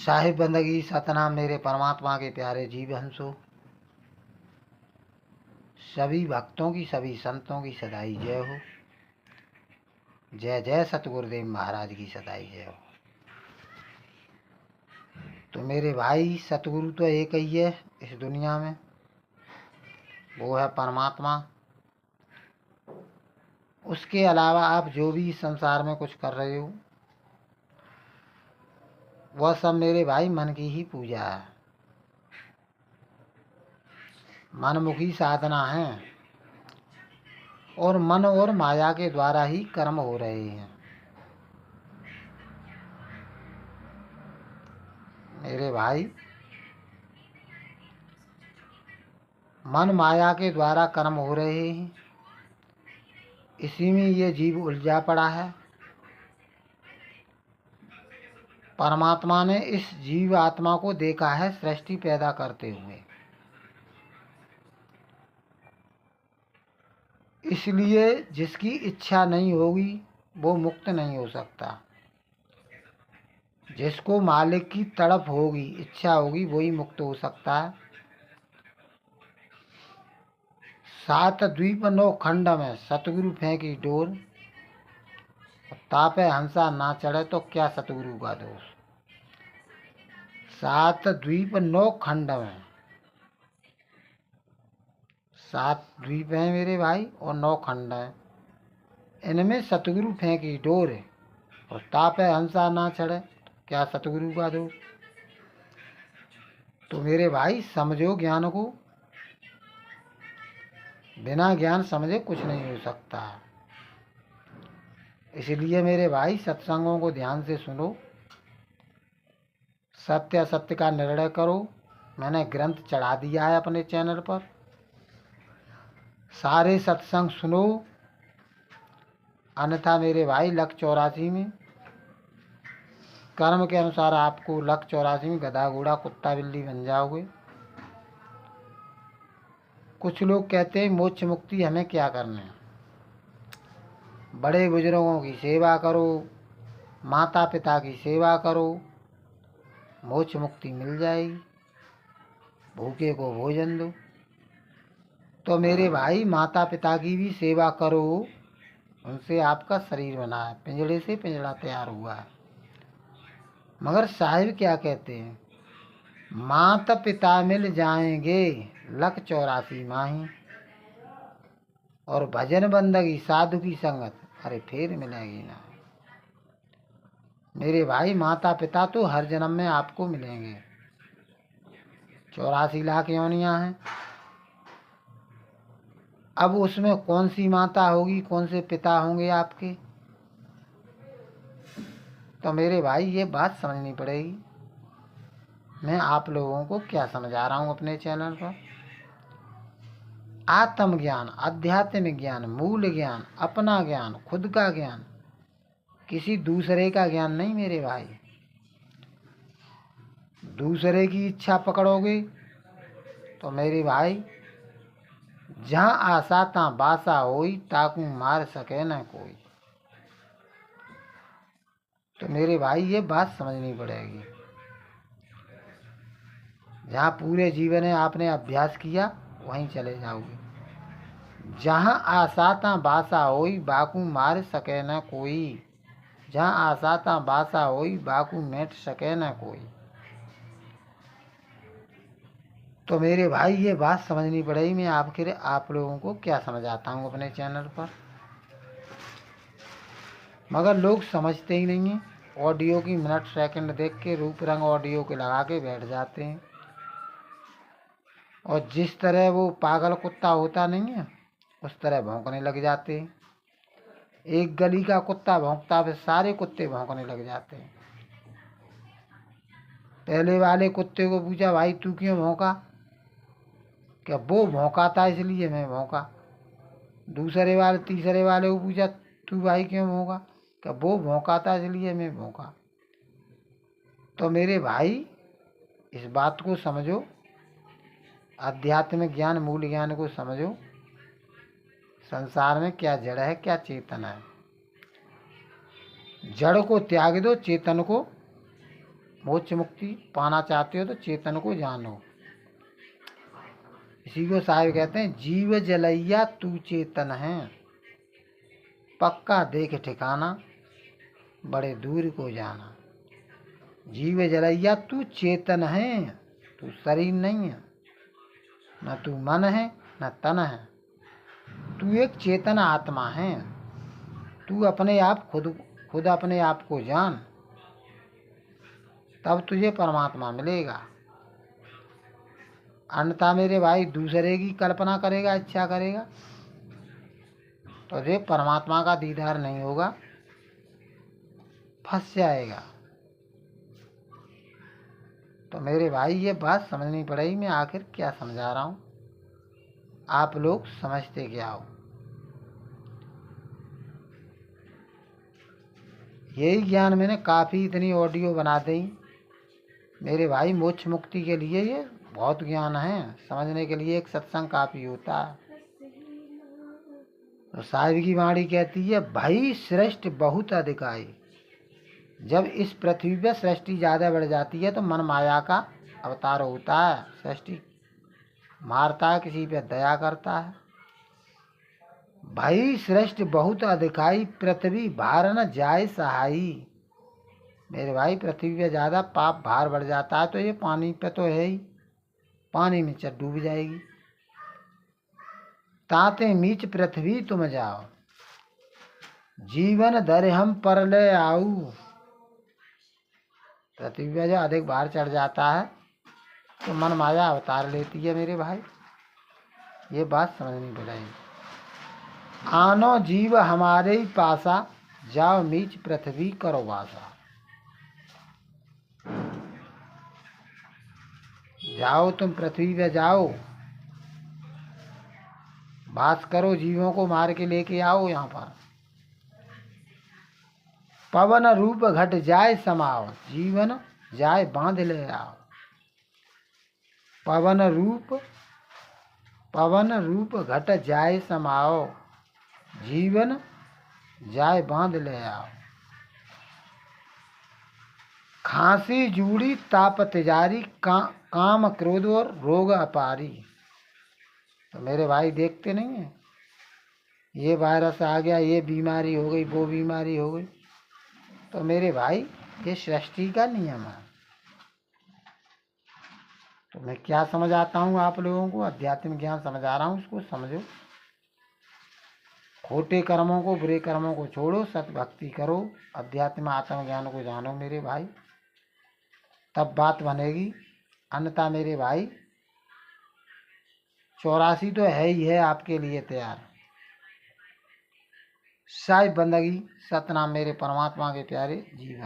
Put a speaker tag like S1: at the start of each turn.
S1: साहिब बंदगी सतनाम मेरे परमात्मा के प्यारे जीव हंसो। सभी भक्तों की सभी संतों की सदाई जय हो। जय जय सतगुरुदेव महाराज की सदाई जय हो। तो मेरे भाई सतगुरु तो एक ही है इस दुनिया में, वो है परमात्मा। उसके अलावा आप जो भी संसार में कुछ कर रहे हो वह सब मेरे भाई मन की ही पूजा है, मनमुखी साधना है और मन और माया के द्वारा ही कर्म हो रहे हैं। मेरे भाई मन माया के द्वारा कर्म हो रहे हैं, इसी में ये जीव उलझा पड़ा है। परमात्मा ने इस जीव आत्मा को देखा है सृष्टि पैदा करते हुए, इसलिए जिसकी इच्छा नहीं होगी वो मुक्त नहीं हो सकता। जिसको मालिक की तड़प होगी, इच्छा होगी, वही मुक्त हो सकता है। 7 द्वीप 9 खंड में सतगुरु फेंकी डोर, तापे हंसा ना चढ़े तो क्या सतगुरु का दोष। 7 द्वीप 9 खंड में, 7 द्वीप हैं मेरे भाई और 9 खंड हैं। इनमें सतगुरु फेंकी डोर है और तापे हंसा ना चढ़े क्या सतगुरु का दोष। तो मेरे भाई समझो ज्ञान को, बिना ज्ञान समझे कुछ नहीं हो सकता। इसलिए मेरे भाई सत्संगों को ध्यान से सुनो, सत्य असत्य का निर्णय करो। मैंने ग्रंथ चढ़ा दिया है अपने चैनल पर, सारे सत्संग सुनो। अन्यथा मेरे भाई लक 84 में कर्म के अनुसार आपको लक 84 में गधा घोड़ा कुत्ता बिल्ली बन जाओगे। कुछ लोग कहते हैं मोक्ष मुक्ति हमें क्या करना है। बड़े बुजुर्गों की सेवा करो, माता पिता की सेवा करो, मोक्ष मुक्ति मिल जाएगी, भूखे को भोजन दो। तो मेरे भाई माता पिता की भी सेवा करो, उनसे आपका शरीर बना है, पिंजड़े से पिंजड़ा तैयार हुआ है। मगर साहिब क्या कहते हैं, माता पिता मिल जाएंगे लक 84 माही, और भजन बंदगी साधु की संगत अरे फिर मिलेगी ना। मेरे भाई माता पिता तो हर जन्म में आपको मिलेंगे। 84 लाख योनियां हैं। अब उसमें कौन सी माता होगी, कौन से पिता होंगे आपके, तो मेरे भाई ये बात समझनी पड़ेगी। मैं आप लोगों को क्या समझा रहा हूँ अपने चैनल पर। आत्मज्ञान, आध्यात्मिक ज्ञान, मूल ज्ञान, अपना ज्ञान, खुद का ज्ञान, किसी दूसरे का ज्ञान नहीं मेरे भाई। दूसरे की इच्छा पकड़ोगे तो मेरे भाई जहाँ आशा तहाँ बासा होई, ताकू मार सके न कोई। तो मेरे भाई ये बात समझनी पड़ेगी। जहाँ पूरे जीवन में आपने अभ्यास किया वहीं चले जाओगे। जहाँ आशा तहाँ बासा होई, बाकू मार सके न कोई। जहाँ आशा तहाँ बासा होई, बाकू मेट सके न कोई। तो मेरे भाई ये बात समझनी पड़ेगी। मैं आप लोगों को क्या समझाता हूँ अपने चैनल पर, मगर लोग समझते ही नहीं हैं। ऑडियो की मिनट सेकंड देख के रूप रंग ऑडियो के लगा के बैठ जाते हैं, और जिस तरह वो पागल कुत्ता होता नहीं है उस तरह भौंकने लग जाते हैं। एक गली का कुत्ता भौंकता फिर सारे कुत्ते भौंकने लग जाते हैं। पहले वाले कुत्ते को पूछा भाई तू क्यों भौंका, क्या वो भौंका था इसलिए मैं भौंका। दूसरे वाले तीसरे वाले को पूछा तू भाई क्यों भौंका, क्या वो भौंका था इसलिए मैं भौंका। तो मेरे भाई इस बात को समझो, आध्यात्मिक ज्ञान मूल ज्ञान को समझो। संसार में क्या जड़ है क्या चेतन है। जड़ को त्याग दो, चेतन को मोक्ष मुक्ति पाना चाहते हो तो चेतन को जानो। इसी को साहिब कहते हैं, जीव जलैया तू चेतन है, पक्का देख ठिकाना, बड़े दूर को जाना। जीव जलैया तू चेतन है, तू शरीर नहीं है, न तू मन है न तन है, तू एक चेतन आत्मा है। तू अपने आप खुद अपने आप को जान, तब तुझे परमात्मा मिलेगा। अन्यथा मेरे भाई दूसरे की कल्पना करेगा, इच्छा करेगा, तो तुझे परमात्मा का दीदार नहीं होगा, फंस जाएगा। तो मेरे भाई ये बात समझनी पड़ेगी। मैं आखिर क्या समझा रहा हूँ, आप लोग समझते क्या हो। यही ज्ञान मैंने काफ़ी इतनी ऑडियो बना दी मेरे भाई। मोक्ष मुक्ति के लिए ये बहुत ज्ञान है, समझने के लिए एक सत्संग काफ़ी होता है। तो साहिब की वाणी कहती है, भाई श्रेष्ठ बहुत अधिकाई। जब इस पृथ्वी पर सृष्टि ज़्यादा बढ़ जाती है तो मन माया का अवतार होता है। सृष्टि मारता है, किसी पे दया करता है। भाई श्रेष्ठ बहुत अधिकाई, पृथ्वी भार न जाए सहाई। मेरे भाई पृथ्वी पे ज़्यादा पाप भार बढ़ जाता है तो ये पानी पे तो है ही, पानी में चल डूब जाएगी। ताते नीच पृथ्वी तुम जाओ, जीवन धर हम पर ले आऊ। पृथ्वी पे जो अधिक भार चढ़ जाता है तो मन माया अवतार लेती है मेरे भाई। ये बात समझनी पड़ेगी। आनो जीव हमारे ही पासा, जाओ नीच पृथ्वी करो वासा। जाओ तुम पृथ्वी पे जाओ, वास करो, जीवों को मार के लेके आओ यहाँ पर। पवन रूप घट जाए समाओ, जीवन जाए बांध ले आओ। पवन रूप घट जाए समाओ, जीवन जाए बांध ले आओ। खांसी जूड़ी ताप तिजारी, काम क्रोध और रोग अपारी। तो मेरे भाई देखते नहीं है, ये वायरस आ गया, ये बीमारी हो गई, वो बीमारी हो गई। तो मेरे भाई ये सृष्टि का नियम है। तो मैं क्या समझाता हूँ आप लोगों को, आध्यात्मिक ज्ञान समझा रहा हूँ, इसको समझो। खोटे कर्मों को, बुरे कर्मों को छोड़ो, सत्य भक्ति करो, अध्यात्म आत्मज्ञान को जानो मेरे भाई, तब बात बनेगी। अन्यथा मेरे भाई 84 तो है ही है आपके लिए तैयार। साहिब बंदगी सतनाम मेरे परमात्मा के प्यारे जीवन।